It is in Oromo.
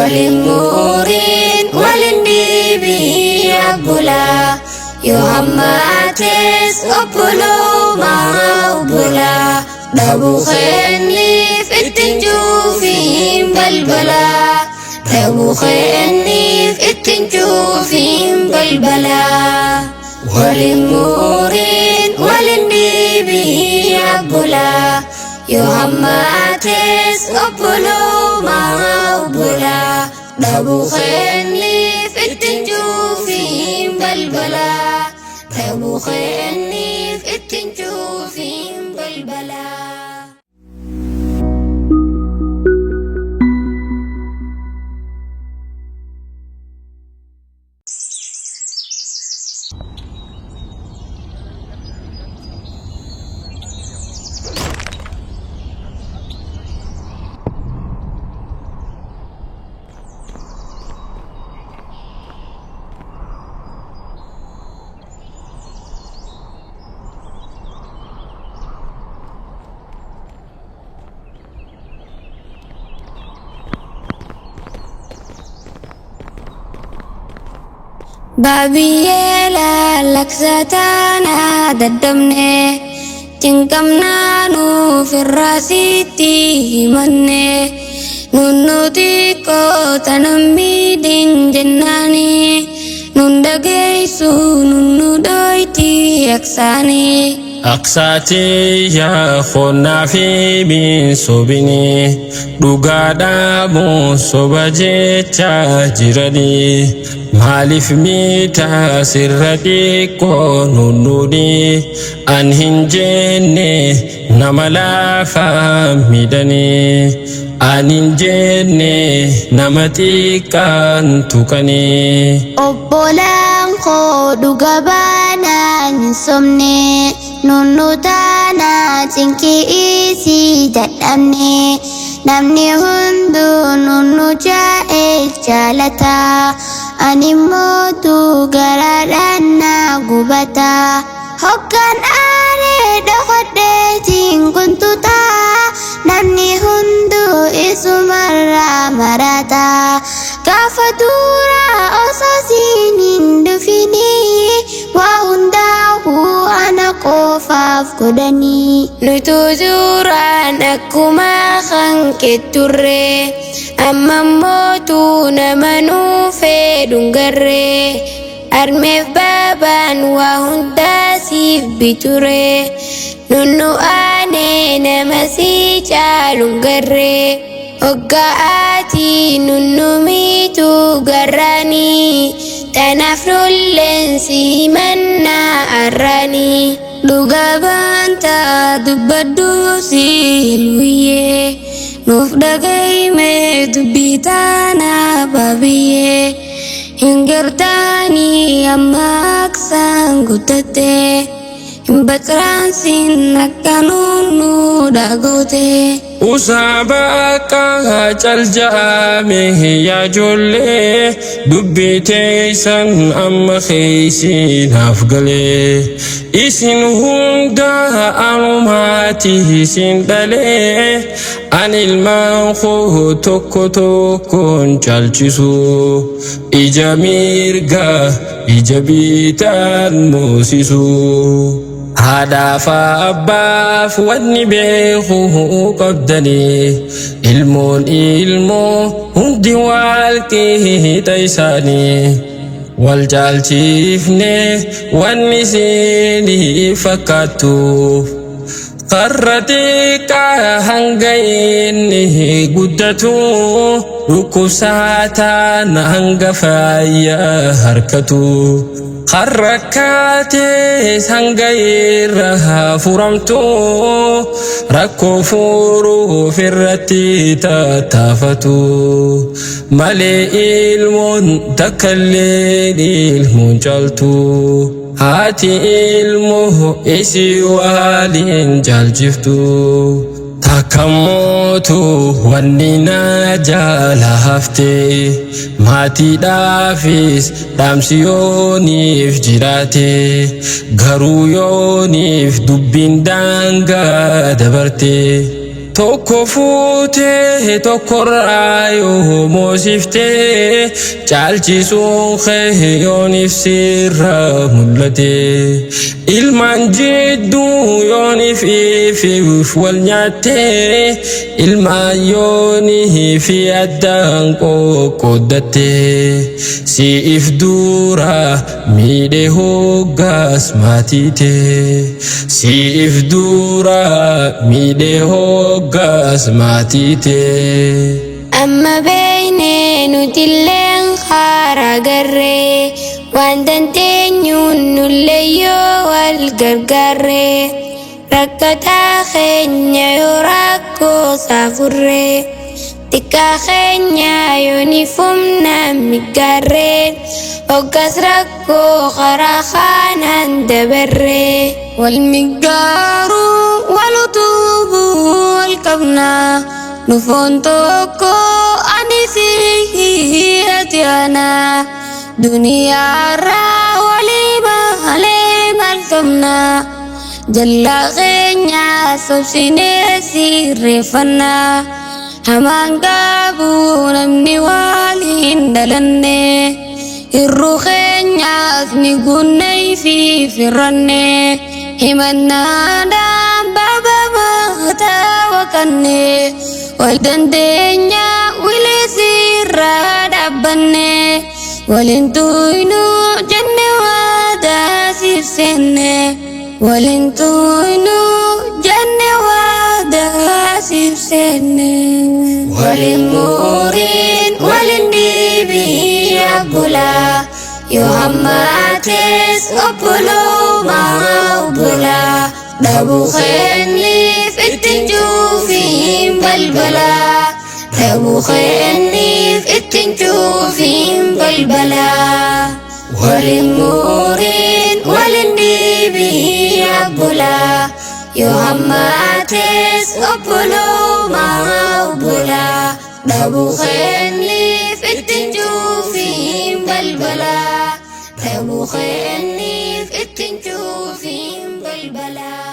وللنورين وللنبي أبولا يهماتس أبولو ما أبولا دابو خيني في التنجوفين بلبلا دابو خيني في التنجوفين بلبلا وللنورين وللنبي أبولا يهماتس أبولو ما أبولا دابو خيني في التنجوفين بلبلا دابو خيني في التنجوفين بلبلا Babiyeela laksataana daddabne cinqamnaa nuuf irraa sitti himanne nunnuti qoota nammiidhin jennaani nun dhageessu nunnu dhoyti aksaanii. أقساتي يا خونا في من صوبني دوغادا مو صوبجي تاجرني مالف ميتا سردي كونونوني أنهنجيني نملا فامدني أنهنجيني نمتي كان تكني Obbolaan koo dhuga baanaan somne nunnu taana cinqii isii dadhabne namni hunduu nunnu jaalata ani mootu garaadhaan na gubata hoggaan aaree dhokodheetiin kuntuta namni hunduu isumarraa marata gaafa duraa osoo siiniin dhufini waa hundaa'uu ana qofaaf godhanii nutu duraan akkuma kan ketturre amma mootu nama nuufee dhungarre armeef baabaan waa hundaa siif biture nunnu aanee nama si caalun garre Oggaati nunnu miitu garraani tanaaf nulleensi mannaa arraani dhuga baanta dubbaddu si hilwiyyee nuuf dhagayme dubbii taana babiyyee hin gartaanii amma aksaan guddatte hin baxraansin akka nunnu dhagoote. أصابك الجامع يا جولي دبيتي سن أم خيسين أفقلي إسن هندا أرماتي سن دلي عن المنخو توكو توكو جالجسو إجا ميرغا إجا بيتان موسيسو هذا فأباف ودني بيخوه قبدني ilmo hundi walqii taysanii wal jaalchifne wanni siinii fakkaattuuf qarratii hanga inni guddatu dhukkubsataan hanga faayyaa harkatu harrakkaatee hanga irra furamtu rakkoo furuuf irratti tattaafatu malee ilmoon takkallee ilmoon caaltu haati ilmoo isii waliin jaaljiftu takamotu wanni na jala hafte maatiidhaafis dhaamsi yooniif jiraate garuu yooniif dubbiin daangaa dabarte tokko fuutee tokkorraa yoo moosiftee caalchisuun kee yooniif sirra mul'ate ilmaan jidduu yooniif ifiif wal nyaattee ilmaan yoonii fi addaan qoqqooddattee siif dura miidhee hoggaas maatiite siif dura miidhee hoggaas maatiite. Amma beeknee nuti illeen karaa garree waan dandeenyuun nullee yoo wal gargaarree rakkataa keenya yoo rakkoo saafurree xiqqaa keenya yoo ni fumnaan miggaarree hoggas rakkoo karaa kanaan dabarree wal miggaaruu wal utubuu wal qabnaa nufoon tokko ani fi ati ana duniyaarraa walii malee maal qabnaa jallaa keenya sobsinee sirreeffannaa hamaan qabu namni waliin dhalanne hirruu keenyaas ni gunnee fi firranne himannaadhaan baaba maataa waqanne wal dandeenya wilee sirraa dhaabbanne waliin tuynu jenne waadaa siif seenne waliin tuynu jenne waadaa siif seenne waliin muriin waliin dhiibii abbulaa yoo hammaates obbolumaa obbolaa dhabuu keenniif ittiin juufiin balbalaa dhabuu keenniif ittiin juufiin balbalaa waliin muriin waliin dhiibii abbulaa yoo hammaates obbolumaa obbolaa dhabuu keenniif ittiin juufiin balbalaa dhabuu keenniif ittiin juufiin balbalaa.